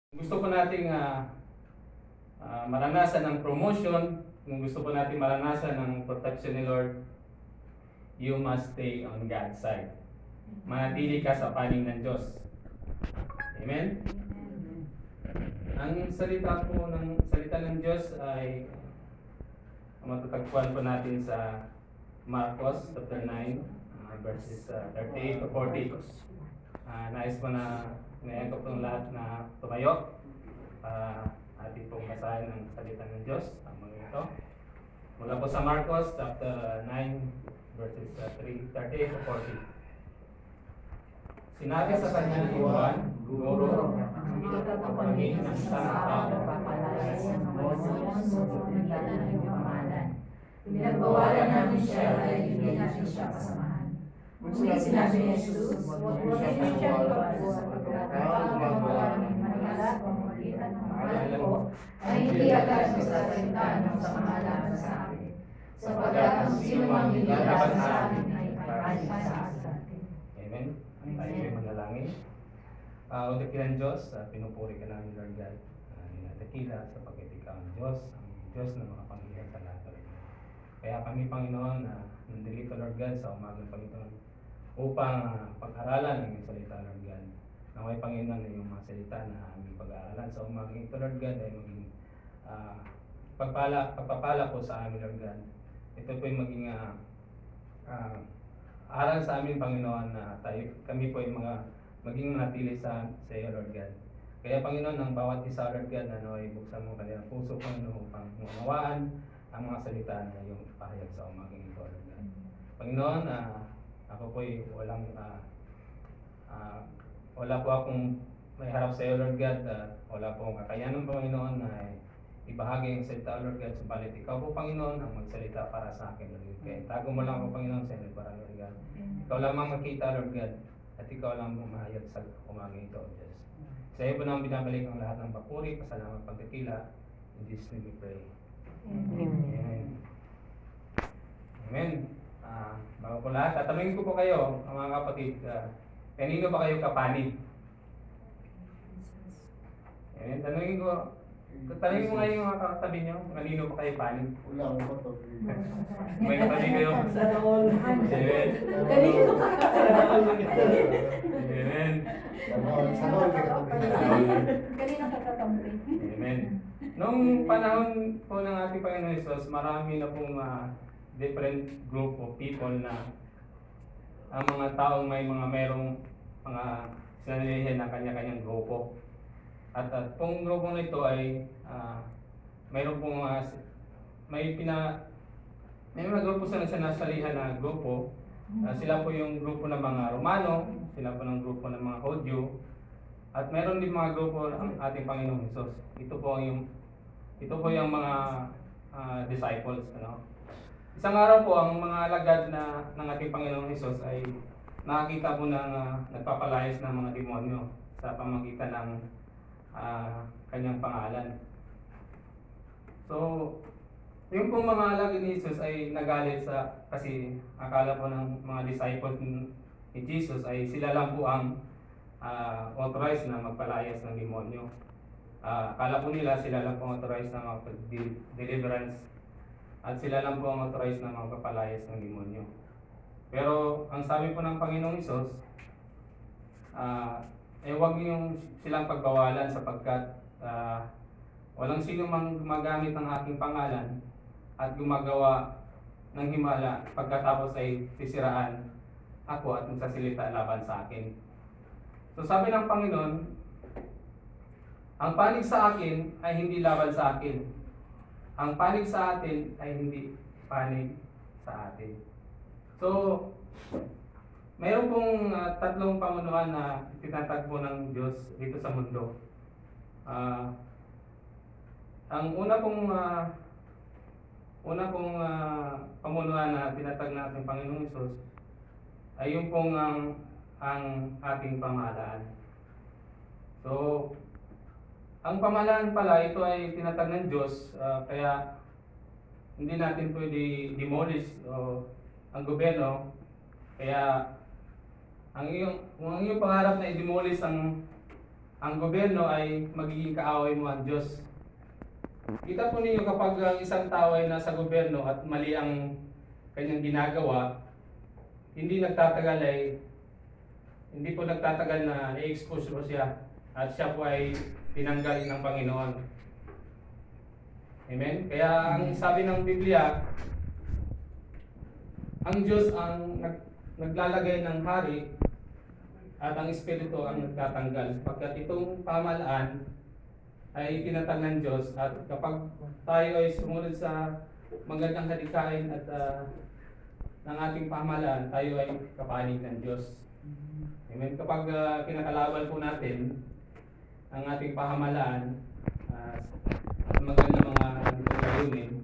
Gusto po nating maranasan ng promotion, kung gusto po natin maranasan ng protection ni Lord, you must stay on God's side. Manatili ka sa panig ng Diyos. Amen? Ang salita ng Diyos ay matatagpuan po natin sa Marcos chapter 9, verses 38 to 40. Nais ko na ngayon ko pong lahat na tumayo para ating pong basahin ang salita ng Diyos. Ang mga ito. Mula po sa Marcos chapter 9, verses 38 to 40. Sinabi sa kanya ni Juan, Guro, Hindi ka kapamilya ng isang tao, papalayan ng mga Simon, sumunod ng iyong pangalan. Pinagbawalan namin siya, kaya hindi natin siya kasamahan. Ngunit sinabi ni Jesus, huwag mo rin siya iwanan sapagkat ang gumagawa ng maniwala sa pamamagitan ng pangalan ko, ay hindi agad magsasalita ng samahalan sa akin. Sapagkat ang sino mang hindi laban sa akin ay ipapalik sa akin. Amen. Tayo ay manalangin. Udakilan Diyos, pinupuri ka namin, Lord God. Ninatakila sapagkat ikaw ang Diyos na makapangyarihan sa lahat. Kaya kami, Panginoon, nandito, Lord God, sa umagang Panginoon, upang pag-aralan ng iyong salita, Lord God. Naway, Panginoon, na yung mga salita na aming pag-aaralan sa umagang ito, Lord God, ay maging pagpapala po sa amin, Lord God. Ito po yung maging aral sa amin, Panginoon, na kami po yung maging manatili sa iyo, Lord God. Kaya, Panginoon, ang bawat isa, Lord God, na ay buksan mo kanilang puso, Panginoon, upang maunawaan ang mga salita na iyong pahayag sa umagang ito, Lord God. Panginoon, ako po'y wala po akong may harap sa iyo, Lord God. Wala po akong kakayanan, Panginoon, na ibahagi ang salita, Lord God. Subalit ikaw po, Panginoon, ang magsalita para sa akin, Lord God. Kaya tago mo lang ako, Panginoon, sa iyo, para, Lord God. Ikaw lamang makita, Lord God, at ikaw lang mahayag sa umagang ito, Diyos. Sa iyo po naman binabalik ang lahat ng papuri, pasalamat, pagkakila. In Jesus' name we pray. Amen. Amen. Bago po lahat, tatanungin ko po kayo, mga kapatid, kanino ba kayo kapanig? Amen. Tanungin mo nga yung mga katabi nyo, kanino ba kayo panig? Wala akong bato. May katabi kayo? Sana all. Amen. Kanino ka? Amen. Sana all ka katabi. Kanino ka kakampi? Amen. Noong panahon po ng ating Panginoon Jesus, marami na pong different group of people na ang mga taong merong mga sinalihan na kanya-kanyang grupo. At pong grupo nito ay mayroon pong may mga grupo sa sinasalihan na grupo. Sila po yung grupo ng mga Romano, sila po ng grupo ng mga Hudyo, at meron din mga grupo ng ating Panginoong Hesus. Ito po yung mga disciples, ano. Isang araw po ang mga alagad ng ating Panginoong Hesus ay nakakita po ng nagpapalayas ng mga demonyo sa pamamagitan ng kanyang pangalan. So, yung pong mga alagad ni Jesus ay nagalit kasi akala po ng mga disciples ni Jesus ay sila lang po ang authorized na magpalayas ng demonyo. Akala po nila sila lang po authorized na mag-deliverance at sila lang po ang authorized na magpapalayas ng demonyo. Pero ang sabi po ng Panginoong Hesus, huwag niyong silang pagbawalan sapagkat walang sino mang gumagamit ng aking pangalan at gumagawa ng himala pagkatapos ay sisiraan ako at magsasalita laban sa akin. So sabi ng Panginoon, ang panig sa akin ay hindi laban sa akin. Ang panig sa atin ay hindi panig sa atin. So, mayroon pong tatlong pamunuan na tinatagpo ng Diyos dito sa mundo. Ang una pong pamunuan na tinatag natin Panginoong Hesus ay yung pong ang ating pamahalaan. So, ang pamahalaan pala, ito ay tinatag ng Diyos, kaya hindi natin pwede demolish ang gobyerno. Kaya kung ang iyong pangarap na i-demolish ang ang gobyerno ay magiging kaaway mo ang Diyos. Kita po ninyo kapag ang isang tao ay nasa gobyerno at mali ang kanyang ginagawa, hindi po nagtatagal na i-expose po siya at siya po ay tinanggal ng Panginoon. Amen? Kaya ang sabi ng Biblia, ang Diyos ang naglalagay ng hari at ang Espiritu ang nagtatanggal. Pagkat itong pamahalaan ay tinatag ng Diyos at kapag tayo ay sumunod sa magandang halikain at ng ating pamahalaan, tayo ay kapanig ng Diyos. Amen. Kapag kinakalaban po natin ang ating pamahalaan sa magandang mga layunin,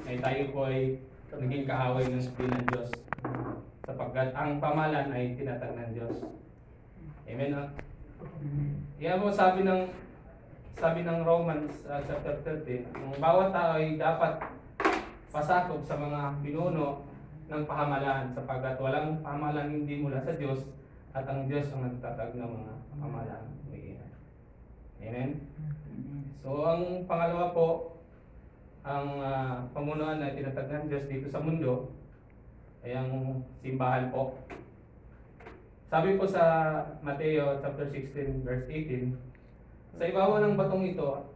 ay tayo po ay naging kaaway ng Espiritu ng Diyos. Sapagkat ang pamahalaan ay tinatag ng Diyos. Amen. Yan po sabi ng Romans chapter 13, ang bawat tao ay dapat pasakop sa mga pinuno ng pamahalaan sapagkat walang pamahalaan hindi mula sa Diyos at ang Diyos ang nagtatag ng mga pamahalaan. Amen? So ang pangalawa po, ang pamunuan na tinatag ng Diyos dito sa mundo ay ang simbahan po. Sabi po sa Mateo chapter 16 verse 18, sa ibabaw ng batong ito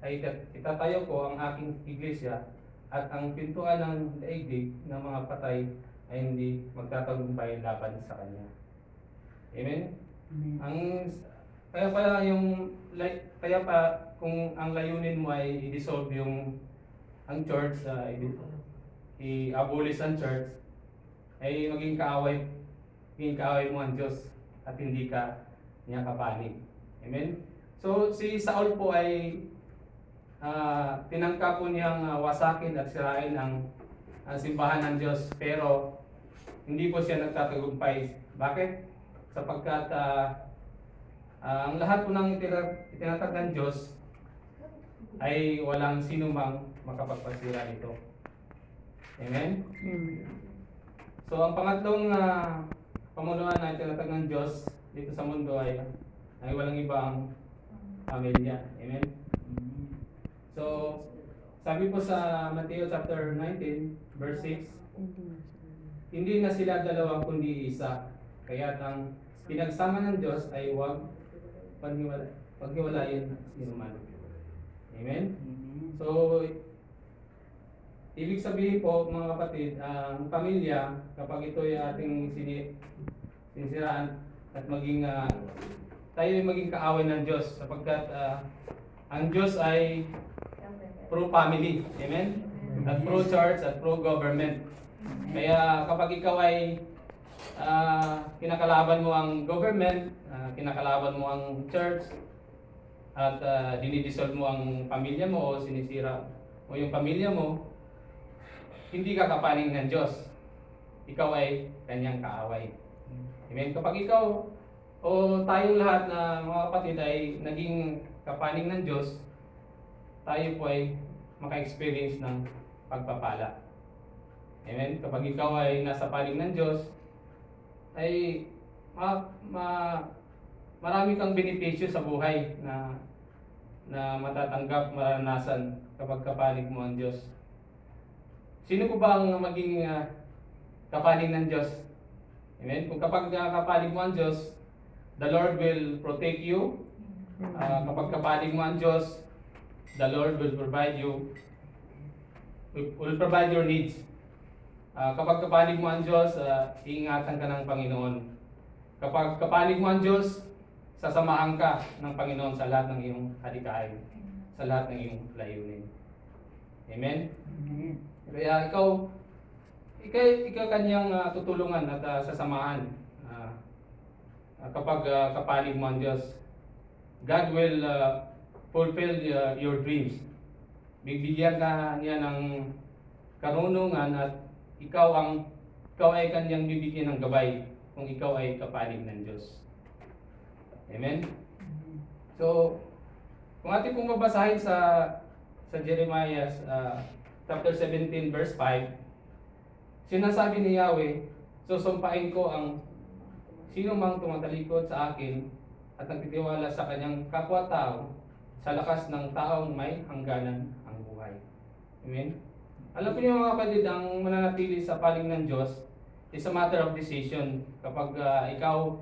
ay itatayo ko ang aking iglesia at ang pintuan ng daigdig ng mga patay ay hindi magtatagumpay laban sa kanya. Amen? Kaya pa kung ang layunin mo ay i-dissolve ang church, i-abolish ang church, ay maging kaaway mo ang Diyos at hindi ka niya kapanig. Amen? So si Saul po ay tinangka po niyang wasakin at sirain ang simbahan ng Diyos, pero hindi po siya nagtatagumpay. Bakit? Sapagkat ang lahat po ng itinatag ng Diyos ay walang sino mang makapagpasira nito. Amen? So ang pangatlong pamunuan na itinatag ng Diyos dito sa mundo ay walang ibang pamilya. Amen? So, sabi po sa Mateo chapter 19, verse 6, hindi na sila dalawa kundi isa. Kaya ang pinagsama ng Diyos ay huwag paghiwalayin sino man. Amen? So, ibig sabihin po mga kapatid, ang pamilya, kapag ito ay ating sinisiraan at tayo ay maging kaaway ng Diyos sapagkat ang Diyos ay pro-family. Amen? At pro-church at pro-government. Kaya kapag ikaw ay kinakalaban mo ang government, kinakalaban mo ang church, at dinidissolve mo ang pamilya mo o sinisira mo yung pamilya mo, hindi ka kapanig ng Diyos. Ikaw ay kanyang kaaway. Amen? Kapag ikaw o tayong lahat na mga kapatid ay naging kapanig ng Diyos, tayo po ay maka-experience ng pagpapala. Amen? Kapag ikaw ay nasa panig ng Diyos, ay marami kang benepisyo sa buhay na matatanggap, maranasan kapag kapanig mo ang Diyos. Sino po ba ang maging kapanig ng Diyos? Amen? Kung kapag kapanig mo ang Diyos, the Lord will protect you. Kapag kapanig mo ang Diyos, the Lord will provide your needs. Kapag kapanig mo ang Diyos, iingatan ka ng Panginoon. Kapag kapanig mo ang Diyos, sasamahan ka ng Panginoon sa lahat ng iyong halikain, sa lahat ng iyong layunin. Amen? Kaya ikaw kanyang tutulungan at sasamahan kapag kapanig mo ang Diyos. God will fulfill your dreams. Bibigyan ka niya ng karunungan at ikaw ay kanyang bibigyan ng gabay kung ikaw ay kapanig ng Diyos. Amen? So, kung ating pong babasahin sa Jeremiah chapter 17 verse 5, sinasabi ni Yahweh, susumpain ko ang sino mang tumatalikod sa akin at nagtitiwala sa kanyang kapwa-tao sa lakas ng taong may hangganan ang buhay. Amen? Alam po niyo mga kapatid, ang mananatili sa paling ng Diyos is a matter of decision. Kapag ikaw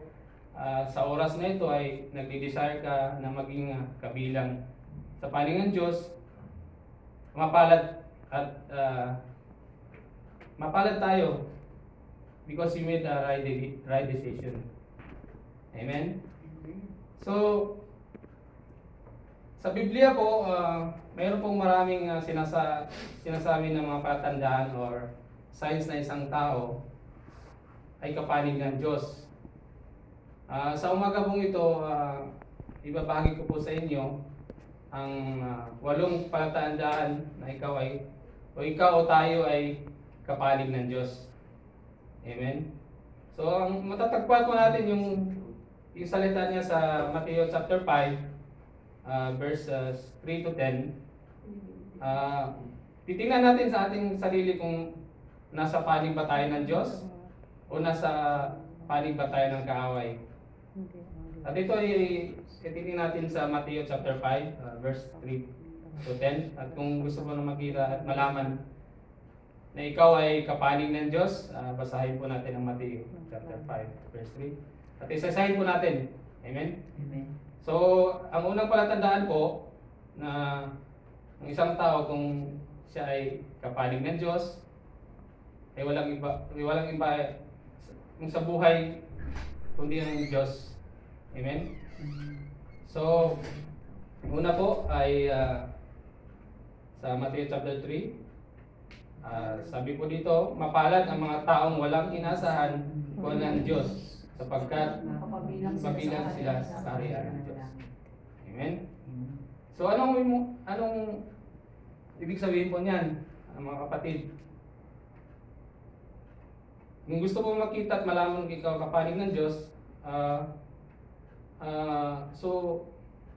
sa oras na ito ay nagdi-desire ka na maging kabilang sa paling ng Diyos, mapalad at mapalad tayo because you made a right decision. Amen? So, sa Biblia po, mayroon pong maraming sinasabi ng mga palatandaan or signs na isang tao ay kapanig ng Diyos. Sa umaga pong ito, ibabahagi ko po sa inyo ang 8 palatandaan na ikaw o tayo ay kapanig ng Diyos. Amen? So, ang matatagpuan po natin yung salita niya sa Matthew chapter 5, verses 3 to 10. Titingnan natin sa ating sarili kung nasa panig ba tayo ng Diyos o nasa panig ba tayo ng kaaway. At ito ay titingnan natin sa Matthew chapter 5, verse 3 to 10. At kung gusto mo na makita at malaman na ikaw ay kapanig ng Diyos, basahin po natin ang Matthew chapter 5, verse 3. At isasahin po natin. Amen? Amen. So, ang unang palatandaan po na ang isang tao kung siya ay kapanig ng Diyos ay walang iba kung sa buhay kundi ang Diyos. Amen? So, una po ay sa Matthew chapter 3. Sabi po dito, mapalad ang mga taong walang inasahan ko ng Diyos sapagkat mabilang sila sa kaharian ng Diyos. Amen? So anong ibig sabihin po niyan, mga kapatid? Kung gusto mong makita at malaman kung ikaw kapanig ng Diyos, so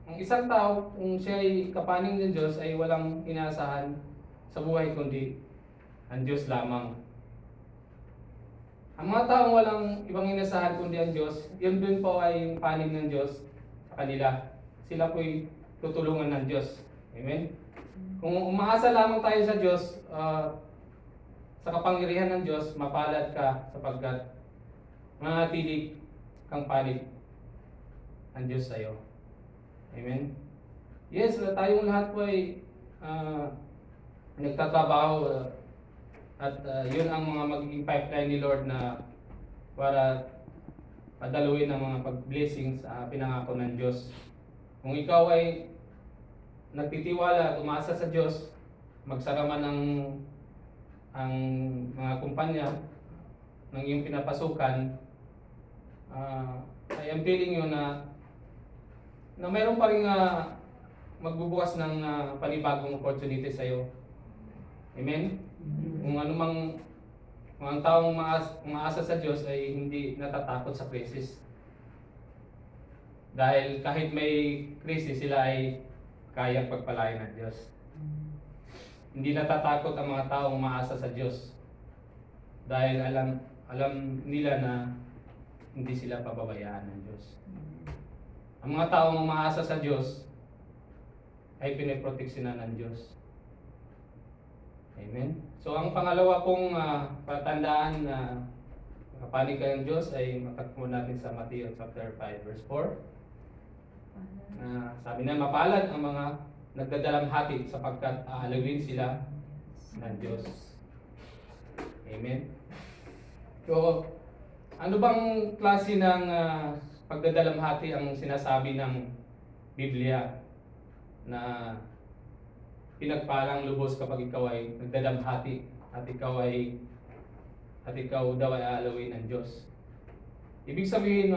ang isang tao kung siya ay kapanig ng Diyos ay walang inaasahan sa buhay kundi ang Diyos lamang. Ang mga taong walang ibang inasahan kundi ang Diyos, yun dun po ay yung panig ng Diyos sa kanila. Sila po'y tutulungan ng Diyos. Amen? Kung umaasa lamang tayo sa Diyos, sa kapangyarihan ng Diyos, mapalad ka sapagkat manatili kang panig ang Diyos sa iyo. Amen? Yes, tayong lahat po ay nagtatrabaho at yun ang mga magiging pipeline ni Lord na para padaluin ang mga pag-blessings sa pinangako ng Diyos. Kung ikaw ay nagtitiwala at umaasa sa Diyos, magsara man ang mga kumpanya ng iyong pinapasukan, I am telling you na mayroon pa rin magbubukas ng panibagong opportunity sa iyo. Amen? Kung ang taong umaasa sa Diyos ay hindi natatakot sa krisis. Dahil kahit may krisis, sila ay kayang pagpalain ng Diyos. Hindi natatakot ang mga taong umaasa sa Diyos. Dahil alam nila na hindi sila pababayaan ng Diyos. Ang mga taong umaasa sa Diyos ay piniproteksyonan ng Diyos. Amen? So ang pangalawa pong patandaan na kapanig ka ng Diyos ay matakmo natin sa Matthew chapter 5 verse 4. Sabi na mapalad ang mga nagdadalamhati sapagkat aalawin sila ng Diyos. Amen? So, ano bang klase ng pagdadalamhati ang sinasabi ng Biblia na pinagpalang lubos kapag ikaw ay nagdadamhati at ikaw daw ay aalawin ng Diyos? Ibig sabihin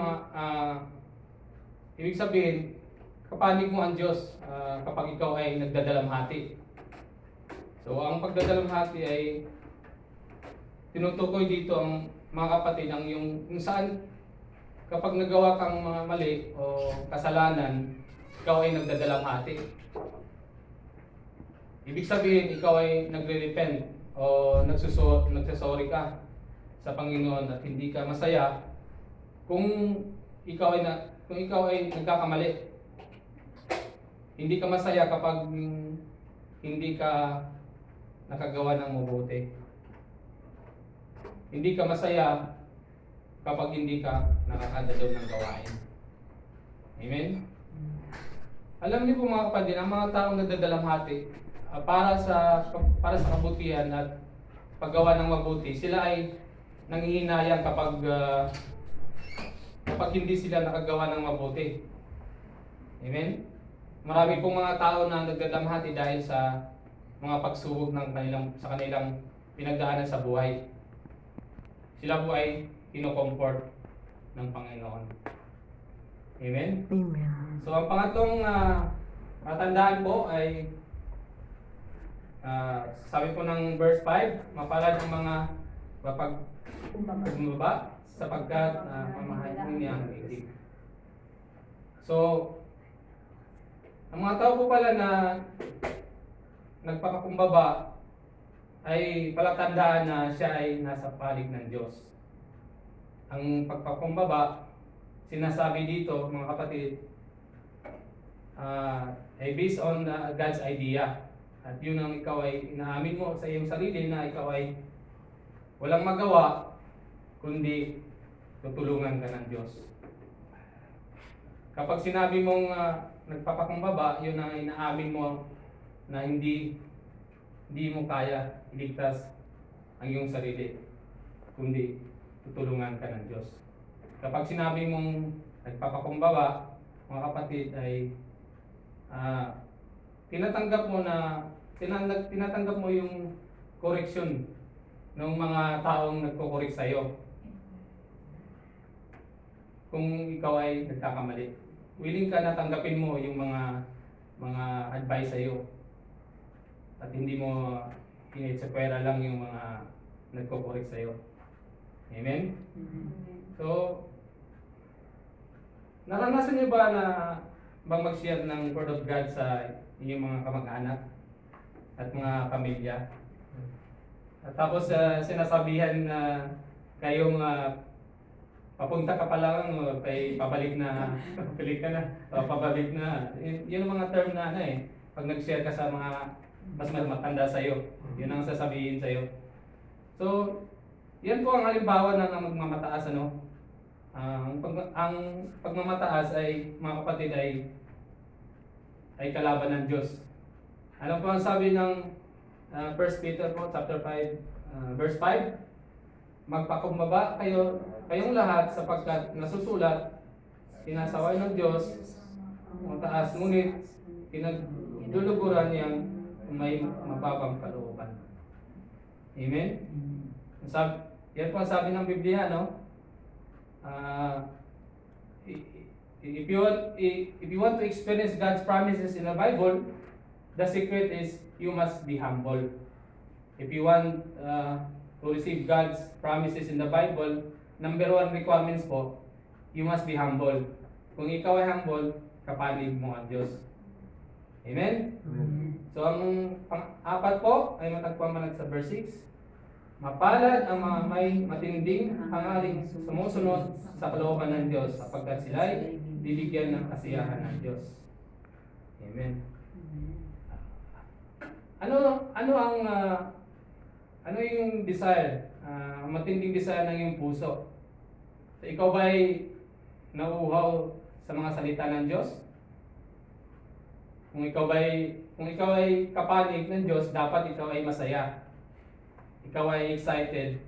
kapanig mo ang Diyos kapag ikaw ay nagdadalamhati. So ang pagdadalamhati ay tinutukoy dito ang mga kapatid ang yung saan kapag nagawa kang mga mali o kasalanan, ikaw ay nagdadalamhati. Ibig sabihin, ikaw ay nagre-repent o nagsasorry ka sa Panginoon at hindi ka masaya kung ikaw ay kung ikaw ay nagkakamali. Hindi ka masaya kapag hindi ka nakagawa ng mabuti. Hindi ka masaya kapag hindi ka nakakadalo ng gawain. Amen? Alam niyo po mga kapatid, ang mga taong nagdadalamhati para sa kabutihan at paggawa ng mabuti, sila ay nanghihinayang kapag hindi sila nakagawa ng mabuti. Amen? Marami pong mga tao na nagdadamhati dahil sa mga pagsubok sa kanilang pinagdaanan sa buhay. Sila po ay kino-comfort ng Panginoon. Amen? Amen. So ang pangatlong matandaan po ay sabi po ng verse 5, mapalad ang mga mapagkumbaba sapagkat mamahalin niya ang itig. So, ang mga tao po pala na nagpapakumbaba ay palatandaan na siya ay nasa palig ng Diyos. Ang pagpapakumbaba, sinasabi dito mga kapatid, ay based on God's idea. At yun ang ikaw ay inaamin mo sa iyong sarili na ikaw ay walang magawa kundi tutulungan ka ng Diyos. Kapag sinabi mong nagpapakumbaba, yun ang inaamin mo na hindi mo kaya iligtas ang iyong sarili, kundi tutulungan ka ng Diyos. Kapag sinabi mong nagpapakumbaba, mga kapatid, ay tinatanggap mo yung correction ng mga taong nagko-correct sa iyo. Kung ikaw ay nagkakamali, willing ka na tanggapin mo yung mga advice sa iyo. At hindi mo pinitsapwera lang yung mga nagko-correct sa iyo. Amen? So, naranasan niyo ba na bang mag-share ng Word of God sa inyong mga kamag-anak at mga pamilya? At tapos sinasabihan na kayong papunta ka pa lang, pabalik na, pabalik na. Yun ang mga term na pag nag-share ka sa mga mas matanda sa'yo, yun ang sasabihin sa'yo. So, yan po ang halimbawa ng magmamataas, ano? Ang pagmamataas ay, mga kapatid, ay kalaban ng Diyos. Ano po ang sabi ng 1 Peter po, chapter 5, verse 5? Magpakumbaba kayong lahat sapagkat nasusulat, sinasaway ng Diyos, mataas, ngunit pinagduluguran niyang may mababang kalooban. Amen? Yan po ang sabi ng Biblia, no? If you want to experience God's promises in the Bible, the secret is you must be humble. If you want to receive God's promises in the Bible, number one requirements po, you must be humble. Kung ikaw ay humble, kapanig mo ang Diyos. Amen? So ang pang-apat po ay matagpuan sa verse 6. Mapalad ang mga may matinding hangaring sumusunod sa kalooban ng Diyos sapagkat sila ay bibigyan ng kasiyahan ng Diyos. Amen. Ano yung desire? Matinding desire ng iyong puso. So, ikaw ba ay nauuhaw sa mga salita ng Diyos? Kung ikaw ay kapanig ng Diyos, dapat ikaw ay masaya. Ikaw ay excited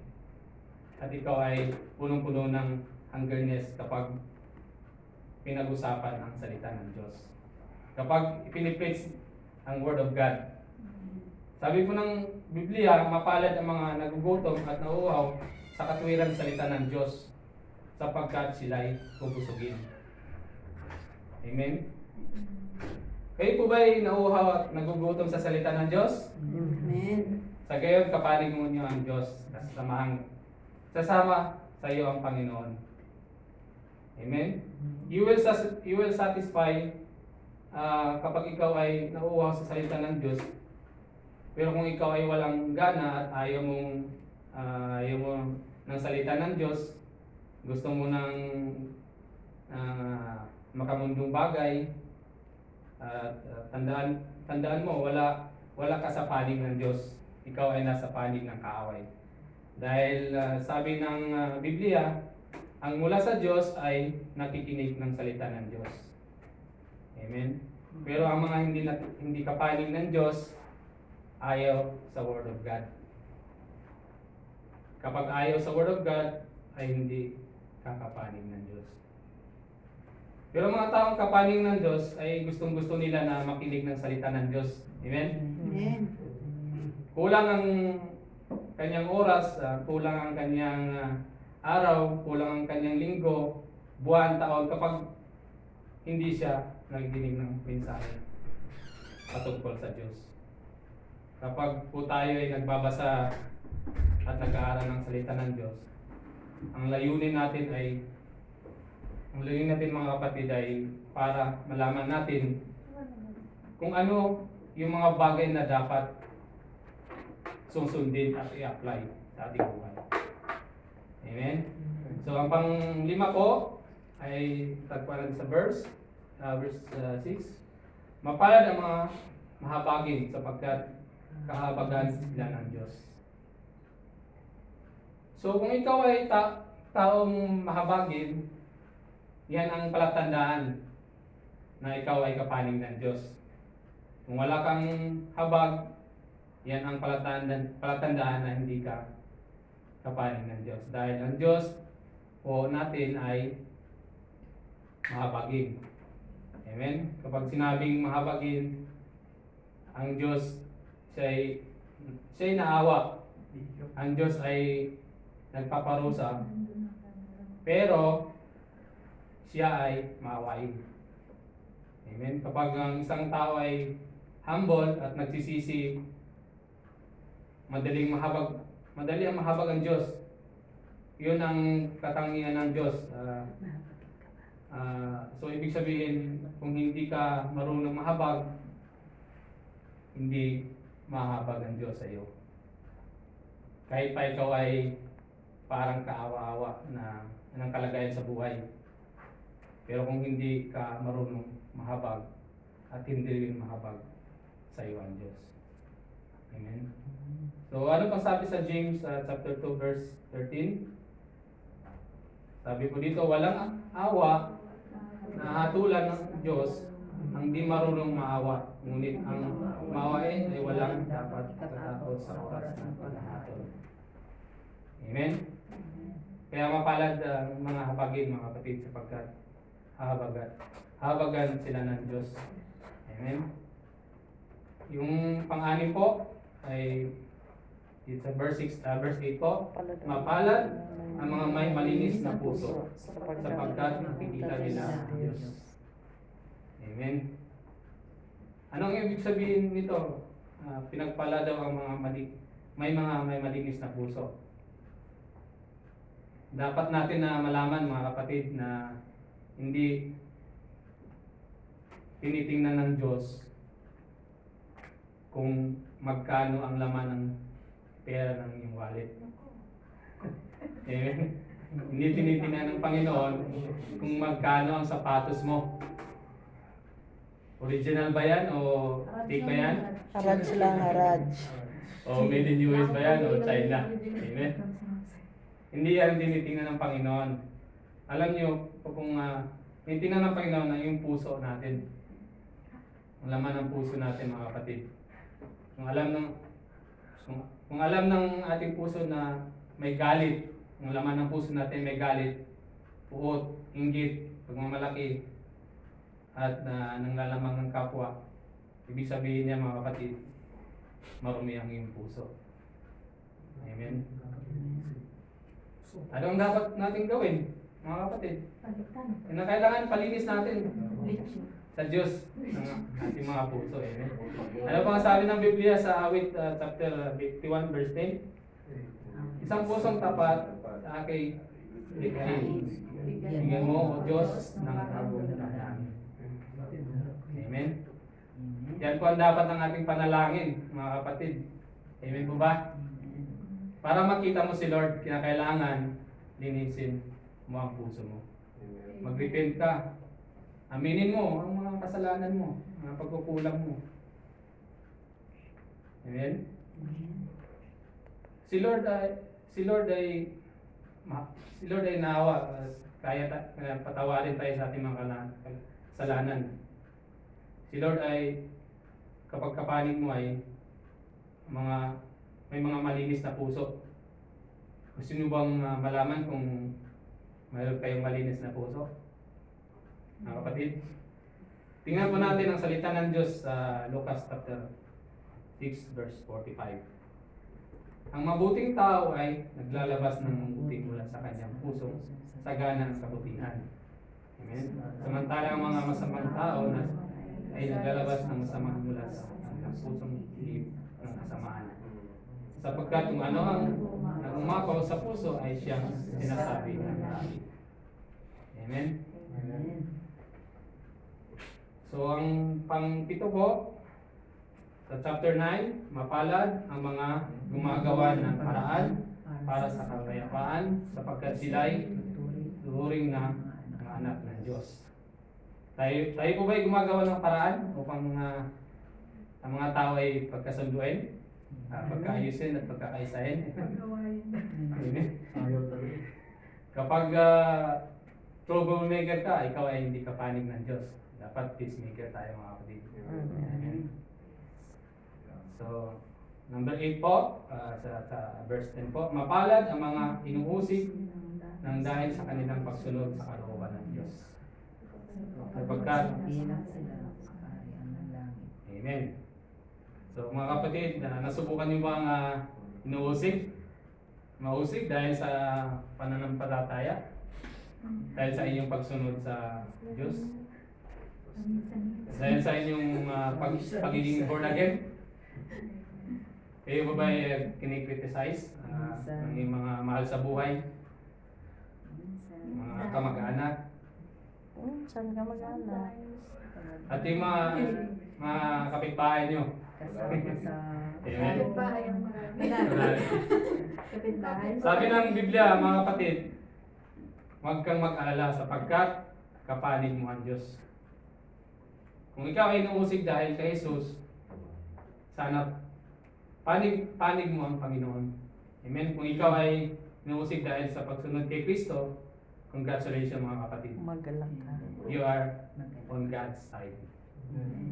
at ikaw ay punong-puno ng hungerness kapag pinag-usapan ang salita ng Diyos. Kapag ipinipreach ang Word of God. Sabi po ng Biblia, mapalad ang mga nagugutom at nauuhaw sa katwiran salita ng Diyos sapagkat sila'y pupusugin. Amen? Kayo po ba'y nauuhaw at nagugutom sa salita ng Diyos? Amen. Sa gayon, kapanig mo niyo ang Diyos sasama sa iyo ang Panginoon. Amen? You will satisfy kapag ikaw ay nauuhaw sa salita ng Diyos. Pero kung ikaw ay walang gana at ayaw mo ng salita ng Diyos, gusto mo ng makamundong bagay. At tandaan mo, wala ka sa panig ng Diyos. Ikaw ay nasa panig ng kaaway. Dahil sabi ng Biblia, ang mula sa Diyos ay nakikinig ng salita ng Diyos. Amen? Pero ang mga hindi kapanig ng Diyos, ayaw sa Word of God. Kapag ayaw sa Word of God, ay hindi kakapanig ng Diyos. Pero mga taong kapanig ng Diyos ay gustong-gusto nila na makinig ng salita ng Diyos. Amen? Amen. Kulang ang kanyang oras, kulang ang kanyang araw, kulang ang kanyang linggo, buwan, taon, kapag hindi siya nakikinig ng mensahe patungkol sa Diyos. Kapag po tayo ay nagbabasa at nag-aaral ng salita ng Diyos, ang layunin natin mga kapatid ay para malaman natin kung ano yung mga bagay na dapat susundin at i-apply sa ating buhay. Amen? So ang pang-5 po ay tagpuan sa verse 6. Mapalad ang mga mahabagin sapagkat kahabagan sila ng Diyos. So kung ikaw ay taong mahabagin, yan ang palatandaan na ikaw ay kapanig ng Diyos. Kung wala kang habag, yan ang palatandaan na hindi ka kapanig ng Diyos. Dahil ang Diyos po natin ay mahabagin. Amen? Kapag sinabing mahabagin, ang Diyos siya'y naawa. Ang Diyos ay nagpaparusa. Pero siya ay maawain. Amen? Kapag ang isang tao ay humble at nagsisisi, madali ang mahabag ang Diyos. Yun ang katangian ng Diyos. So ibig sabihin, kung hindi ka marunong mahabag, hindi mahabag ang Diyos sa iyo. Kahit pa ikaw ay parang kaawa-awa na ng kalagayan sa buhay. Pero kung hindi ka marunong mahabag at hindi rin mahabag sa iyo ang Diyos. Amen? So ano pang sabi sa James chapter 2 verse 13? Sabi po dito, walang awa na hatulan ng Diyos ang di marunong maawa. Ngunit ang maawain ay walang dapat katakot sa oras ng paghahatol. Amen? Kaya mapalad ang mga habagin, mga kapatid, sapagkat habagan sila ng Diyos. Amen? Yung pang-anim po ay sa verse 8 po, mapalad ang mga may malinis na puso sapagkat nakikita nila ang Diyos. Amen? Anong ibig sabihin nito? Pinagpala daw ang mga may malinis na puso. Dapat natin na malaman, mga kapatid, na hindi tinitingnan ng Diyos kung magkano ang laman ng pera ng iyong wallet. Amen? Hindi tinitingnan ng Panginoon kung magkano ang sapatos mo. Original ba yan o fake ba yan? Haraj lang, haraj. O made in US ba yan o China? Amen? Hindi yan tinitingnan ng Panginoon. Alam niyo, kung tinitingnan ng Panginoon ang yung puso natin. Ang laman ng puso natin, mga kapatid. Kung alam ng ating puso na may galit, ang laman ng puso natin may galit, puot, inggit, pagmamalaki, at nanglalamang ng kapwa, ibig sabihin niya, mga kapatid, marumi ang iyong puso. Amen? Anong dapat natin gawin, mga kapatid? Kailangan palinis natin sa Diyos ng ating mga puso. Amen? Ano pa ang sabi ng Biblia sa Awit chapter 51 verse 10? Isang pusong tapat sa aking likhain. Bigyan mo, O Diyos, ng kabundahan. Amen? Yan po ang dapat ng ating panalangin, mga kapatid. Amen po ba? Para makita mo si Lord, kinakailangan linisin mo ang puso mo. Mag-repent ka. Aminin mo ang mga kasalanan mo, mga pagkukulang mo. Amen? Si Lord ay naawa, kaya patawarin tayo sa ating mga kasalanan. Si Lord ay kapag kapanig mo ay may mga malinis na puso. Gusto niyo bang malaman kung mayroon kayong malinis na puso? Mga kapatid, tingnan po natin ang salita ng Diyos sa Lucas chapter 6 verse 45. Ang mabuting tao ay naglalabas ng mabuti mula sa kanyang puso, sagana ng kabutihan. Amen? Samantala ang mga masamang tao ay naglalabas ng masamang mula sa kanyang pusong hilip ng kasamaan. Sapagkat kung ano ang umapaw sa puso ay siyang sinasabi ng tao. Amen? So ang pang-pito po, sa chapter 9, mapalad ang mga gumagawa ng paraan para sa kapayapaan sapagkat sila'y turing na mga anak ng Diyos. Tayo po ba'y gumagawa ng paraan upang ang mga tao ay pagkasunduin, pagkaayusin at pagkakaisahin? Amen. Ayaw talaga. Kapag troublemaker ka, ikaw ay hindi kapanig ng Diyos. Dapat peacemaker tayo mga kapatid. Amen. So, number 8 po, sa verse 10 po, mapalad ang mga inuusig ng dahil sa kanilang pagsunod sa kalooban ng Diyos. Sapagkat, Amen. So, mga kapatid, nasubukan niyo ba ang inuusig? Mausig dahil sa pananampalataya? Dahil sa inyong pagsunod sa Diyos? Dahil sa inyong pagiging born again? Kayo ba ba'y kinikriticize ng iyong mga mahal sa buhay? Mga kamag-anak? Saan ka mag-anak? At yung mga kapitbahay nyo? Amen. Kapitbahay ang marami. Kapitbahay. Sabi ng Biblia, mga kapatid, huwag kang mag-alala sapagkat kapanig mo ang Diyos. Kung ikaw ay inuusig dahil kay Jesus, sana panig mo ang Panginoon. Amen. Kung ikaw ay inuusig dahil sa pagsunod kay Kristo, congratulations mga kapatid. Magalang ka. You are on God's side.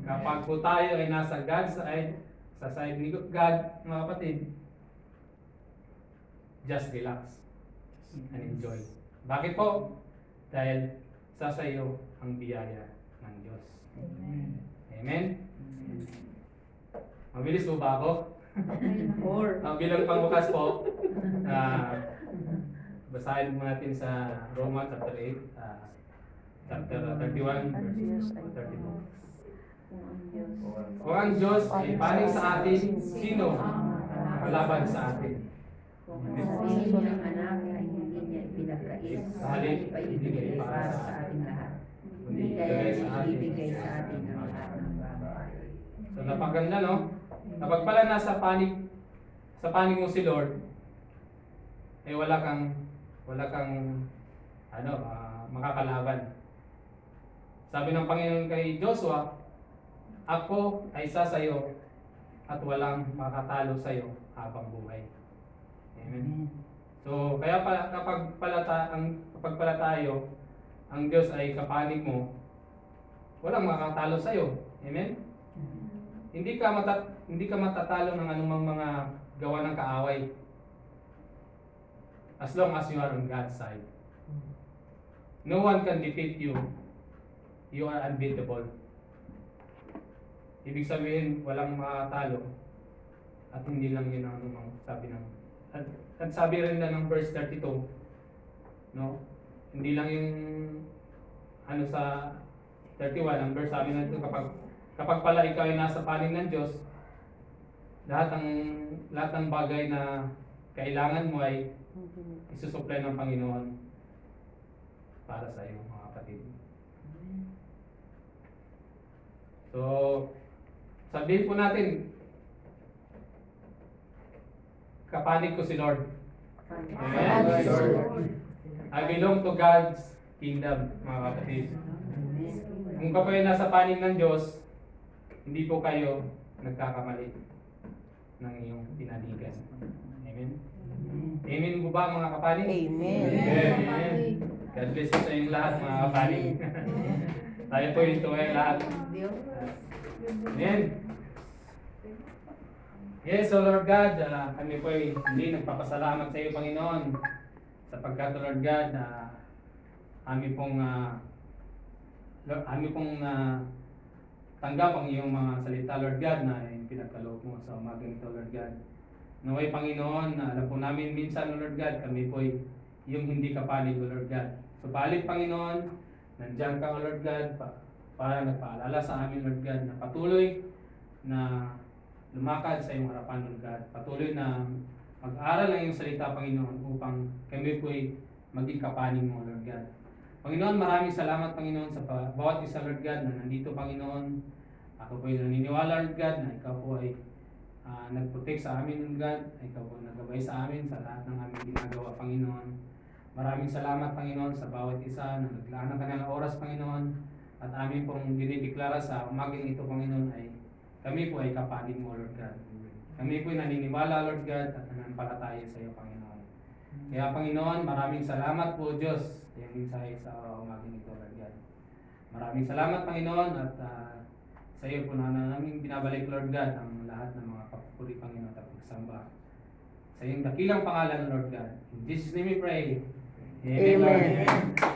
Kapag po tayo ay nasa God's side, sa side ni God, mga kapatid, just relax and enjoy. Bakit po? Dahil sa sayo ang biyaya ng Diyos. Amen? Mabilis po ba ako? Bilang pangbukas po, basahin mo natin sa Roma chapter 8, chapter 31, verse 32. Kung ang Diyos ay panig sa atin, sino kalaban sa atin? Kung ang sarili ng anak ay hindi niya ipinagkait, Halip, ibigay para sa ating lahat. Hindi kaya ibigay sa atin ang lahat ng bagay. So napaganda, no? Kapag pala nasa sa panig mo si Lord, eh wala kang makakalaban. Sabi ng Panginoon kay Joshua, ako ay sasayo at walang makatalo sayo habang buhay. Amen. So kaya kapag pala tayo, ang Diyos ay kapanig mo, walang makatalo sayo. Amen. Hindi ka matatalo ng anumang mga gawa ng kaaway. As long as you are on God's side. No one can defeat you. You are unbeatable. Ibig sabihin, walang makatalo. At hindi lang yun ang anumang sabi ng... At sabi rin na ng verse 32, no? Hindi lang yung sa 31, ang verse sabi na ito, kapag pala ikaw ay nasa panig ng Diyos, lahat ng bagay na kailangan mo ay isusupply ng Panginoon para sa iyo, mga kapatid. So, sabihin po natin, kapanig ko si Lord. Amen. I belong to God's kingdom, mga kapatid. Kung kayo ay nasa panig ng Diyos, hindi po kayo nagkakamali ng iyong tinaligan. Amen? Amen po ba mga kapanig? Amen. Amen. God bless you sa inyong lahat mga kapanig. Tayo po ito ay lahat. Amen. Yes, so Lord God, kami po ay hindi nagpapasalamat sa iyo, Panginoon, sapagkat Lord God, kami pong tanggap ang iyong mga salita, Lord God, na pinagkaloob mo sa umagang ito, Lord God. Naway, Panginoon, alam po namin minsan, Lord God, kami po ay iyong hindi kapalig, Lord God. Subalit, Panginoon, nandiyan ka, Lord God, para nagpaalala sa amin, Lord God, na patuloy na lumakad sa iyong harapan, Lord God. Patuloy na mag-aral ng iyong salita, Panginoon, upang kami po ay maging kapanig mo, Lord God. Panginoon, maraming salamat, Panginoon, sa bawat isa, Lord God, na nandito, Panginoon. Ako po ay naniniwala, Lord God, na ikaw po ay nag-protect sa amin, Lord God. Ikaw po nagabay sa amin sa lahat ng aming ginagawa, Panginoon. Maraming salamat, Panginoon, sa bawat isa na naglaan ng kanilang oras, Panginoon. At amin pong dinideklara sa umagang ito, Panginoon, ay kami po ay kapanig mo, Lord God. Kami po ay naniniwala, Lord God, at nanampalataya sa iyo, Panginoon. Kaya, Panginoon, maraming salamat po, Diyos, sa iyong mensahe sa umagang ito, Lord God. Maraming salamat, Panginoon, at sa iyo po na namin binabalik, Lord God, ang lahat ng mga papuri, Panginoon, at pagsamba. Sa iyong dakilang pangalan, Lord God. In Jesus' name we pray. Amen. Amen. Lord. Amen.